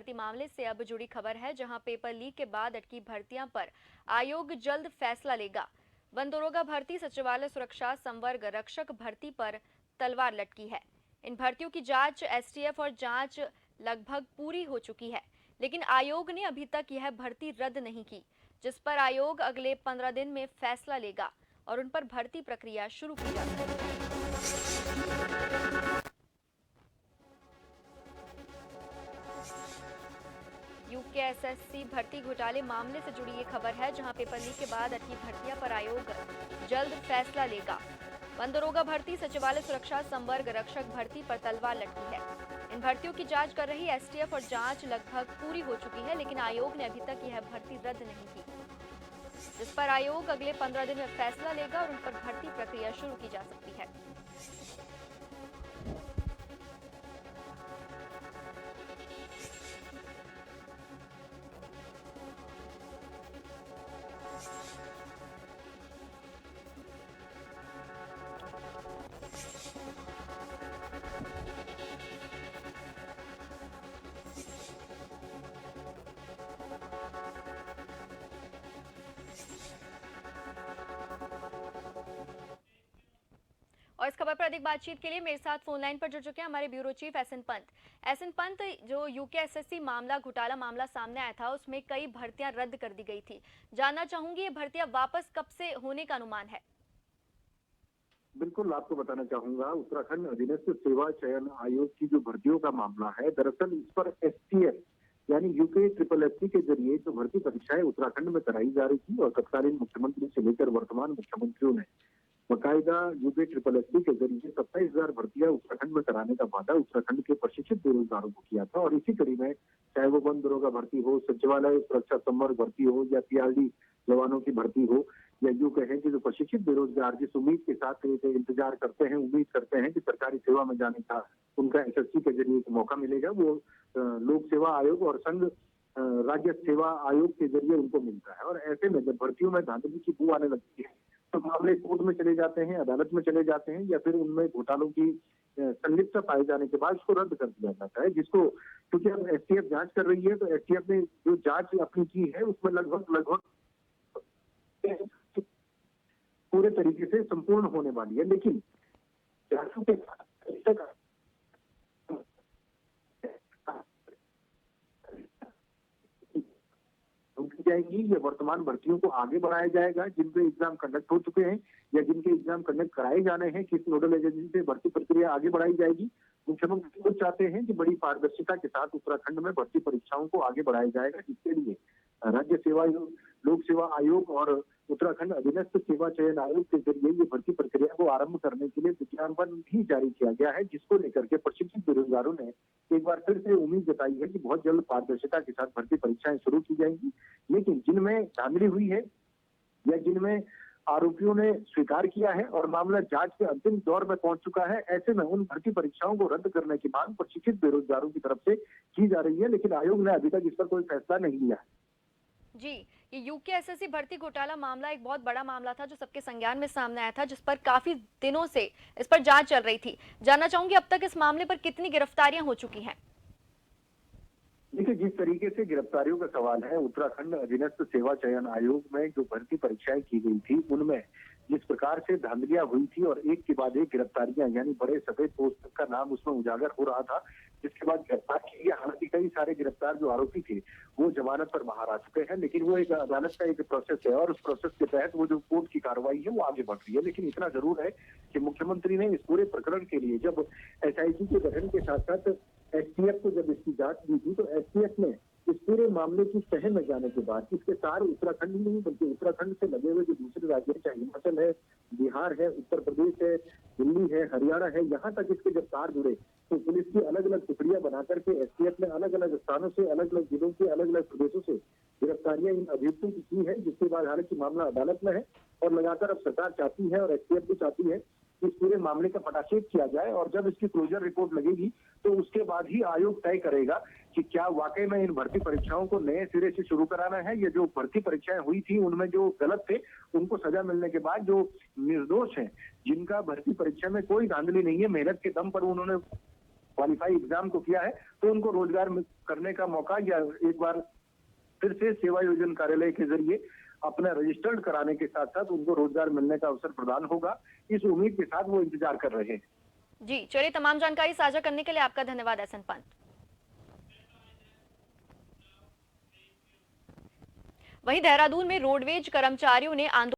भर्ती मामले से अब जुड़ी खबर है, जहां पेपर लीक के बाद अटकी भर्तियां पर आयोग जल्द फैसला लेगा। वन दरोगा भर्ती, सचिवालय सुरक्षा, संवर्ग रक्षक भर्ती पर तलवार लटकी है। इन भर्तियों की जांच एसटीएफ और जांच लगभग पूरी हो चुकी है, लेकिन आयोग ने अभी तक यह भर्ती रद्द नहीं की, जिस पर आयोग अगले 15 दिन में फैसला लेगा और उन पर भर्ती प्रक्रिया शुरू की जा सकती है। यूकेएसएससी भर्ती घोटाले मामले से जुड़ी ये खबर है, जहां पेपर लीक के बाद अटकी भर्तियां पर आयोग जल्द फैसला लेगा। वन दरोगा भर्ती, सचिवालय सुरक्षा, संवर्ग रक्षक भर्ती पर तलवार लटकी है। इन भर्तियों की जांच कर रही एसटीएफ और जांच लगभग पूरी हो चुकी है, लेकिन आयोग ने अभी तक यह भर्ती रद्द नहीं की, जिस पर आयोग अगले 15 दिन में फैसला लेगा और उन पर भर्ती प्रक्रिया शुरू की जा सकती है। और इस खबर पर अधिक बातचीत के लिए मेरे साथ फोन लाइन पर जुड़ चुके हैं हमारे bureau chief SN Pant. SN Pant, जो यूकेएसएससी मामला घोटाला मामला सामने आया था, उसमें कई भर्तियां रद्द कर दी गई थी। जानना चाहूंगी ये भर्तियां वापस कब से होने का अनुमान है? बिल्कुल, आपको बताना चाहूंगा, उत्तराखंड अधीनस्थ सेवा चयन आयोग की जो भर्तियों का मामला है, दरअसल इस पर एसटीएफ यानी यूके ट्रिपल एससी के जरिए जो भर्ती परीक्षाएं उत्तराखंड में कराई जा रही थी और तत्कालीन मुख्यमंत्री से लेकर वर्तमान मुख्यमंत्रियों ने बकायदा यूपी ट्रिपल एससी के जरिए 27,000 भर्तियां उत्तराखंड में कराने का वादा उत्तराखंड के प्रशिक्षित बेरोजगारों को किया था। और इसी कड़ी में चाहे वो वन दरोगा भर्ती हो, सचिवालय सुरक्षा संवर्ग भर्ती हो या पीआरडी जवानों की भर्ती हो, या यूं कहें कि जो प्रशिक्षित बेरोजगार जिस उम्मीद के साथ इंतजार करते हैं, उम्मीद करते हैं कि सरकारी सेवा में जाने का उनका एसएससी के जरिए एक मौका मिलेगा, वो लोक सेवा आयोग और संघ राज्य सेवा आयोग के जरिए उनको मिलता है। और ऐसे में जब भर्तियों में धांधली की बू आने लगती है तो मामले कोर्ट में चले जाते हैं, अदालत में चले जाते हैं, या फिर उनमें घोटालों की संलिप्तता पाए जाने के बाद उसको रद्द कर दिया जाता है, जिसको क्योंकि अब एसटीएफ जांच कर रही है, तो एसटीएफ ने जो जांच अपनी की है उसमें लगभग पूरे तरीके से संपूर्ण होने वाली है। लेकिन जांचों के साथ की जाएंगी, ये वर्तमान भर्तियों को आगे बढ़ाया जाएगा जिनके एग्जाम कंडक्ट हो चुके हैं या जिनके एग्जाम कंडक्ट कराए जाने हैं, किस नोडल एजेंसी से भर्ती प्रक्रिया आगे बढ़ाई जाएगी। मुख्यमंत्री खुद चाहते हैं कि बड़ी पारदर्शिता के साथ उत्तराखंड में भर्ती परीक्षाओं को आगे बढ़ाया जाएगा, जिसके लिए राज्य सेवा लोक सेवा आयोग और उत्तराखंड अधीनस्थ सेवा चयन आयोग के जरिए ये भर्ती प्रक्रिया को आरंभ करने के लिए विज्ञापन भी जारी किया गया है, जिसको लेकर के प्रशिक्षित बेरोजगारों ने एक बार फिर से उम्मीद जताई है कि बहुत जल्द पारदर्शिता के साथ भर्ती परीक्षाएं शुरू की जाएंगी। लेकिन जिनमें धांधली हुई है या जिनमें आरोपियों ने स्वीकार किया है और मामला जांच के अंतिम दौर में पहुंच चुका है, ऐसे में उन भर्ती परीक्षाओं को रद्द करने की मांग प्रशिक्षित बेरोजगारों की तरफ से की जा रही है, लेकिन आयोग ने अभी तक इस पर कोई फैसला नहीं लिया है। जी, ये यूकेएसएससी भर्ती घोटाला मामला एक बहुत बड़ा मामला था जो सबके संज्ञान में सामने आया था, जिस पर काफी दिनों से इस पर जांच चल रही थी। जानना चाहूंगी अब तक इस मामले पर कितनी गिरफ्तारियां हो चुकी हैं? देखिए, जिस तरीके से गिरफ्तारियों का सवाल है, उत्तराखंड अधीनस्थ सेवा चयन आयोग में जो भर्ती परीक्षाएं की गई थी उनमें जिस प्रकार से धांधलियां हुई थी और एक के बाद एक गिरफ्तारियां, यानी बड़े सफेद पोस्ट का नाम उसमें उजागर हो रहा था, जिसके बाद गिरफ्तार किए। हालांकि कई सारे गिरफ्तार जो आरोपी थे वो जमानत पर बाहर आ चुके हैं, लेकिन वो एक अदालत का एक प्रोसेस है और उस प्रोसेस के तहत वो जो कोर्ट की कार्रवाई है वो आगे बढ़ रही है। लेकिन इतना जरूर है कि मुख्यमंत्री ने इस पूरे प्रकरण के लिए जब एसआईटी के गठन के साथ साथ एसटीएफ को जब इसकी जांच दी थी, तो एसटीएफ ने इस पूरे मामले की तह में जाने के बाद इसके सार उत्तराखंड ही नहीं बल्कि उत्तराखंड से लगे हुए जो दूसरे राज्य चाहे हिमाचल है, बिहार है, उत्तर प्रदेश है, दिल्ली है, हरियाणा है, यहाँ तक इसके जब तार जुड़े तो पुलिस की अलग अलग टुकड़ियां बनाकर के एसटीएफ ने अलग अलग स्थानों से, अलग अलग जिलों से, अलग अलग प्रदेशों से गिरफ्तारियां इन अभियुक्तों की है, जिसके बाद हालांकि मामला अदालत में है और लगातार अब सरकार चाहती है और एसटीएफ भी चाहती है इस पूरे मामले का पटाक्षेप किया जाए और जब इसकी क्लोजर रिपोर्ट लगेगी तो उसके बाद ही आयोग तय करेगा कि क्या वाकई में इन भर्ती परीक्षाओं को नए सिरे से शुरू कराना है, या जो भर्ती परीक्षाएं हुई थी उनमें जो गलत थे उनको सजा मिलने के बाद जो निर्दोष हैं, जिनका भर्ती परीक्षा में कोई धांधली नहीं है, मेहनत के दम पर उन्होंने क्वालिफाई एग्जाम को किया है तो उनको रोजगार करने का मौका या एक बार फिर से सेवा योजन कार्यालय के जरिए अपना रजिस्टर्ड कराने के साथ साथ उनको रोजगार मिलने का अवसर प्रदान होगा। इस उम्मीद के साथ वो इंतजार कर रहे हैं। जी चलिए, तमाम जानकारी साझा करने के लिए आपका धन्यवाद एसएन पंत। वहीं देहरादून में रोडवेज कर्मचारियों ने आंदोलन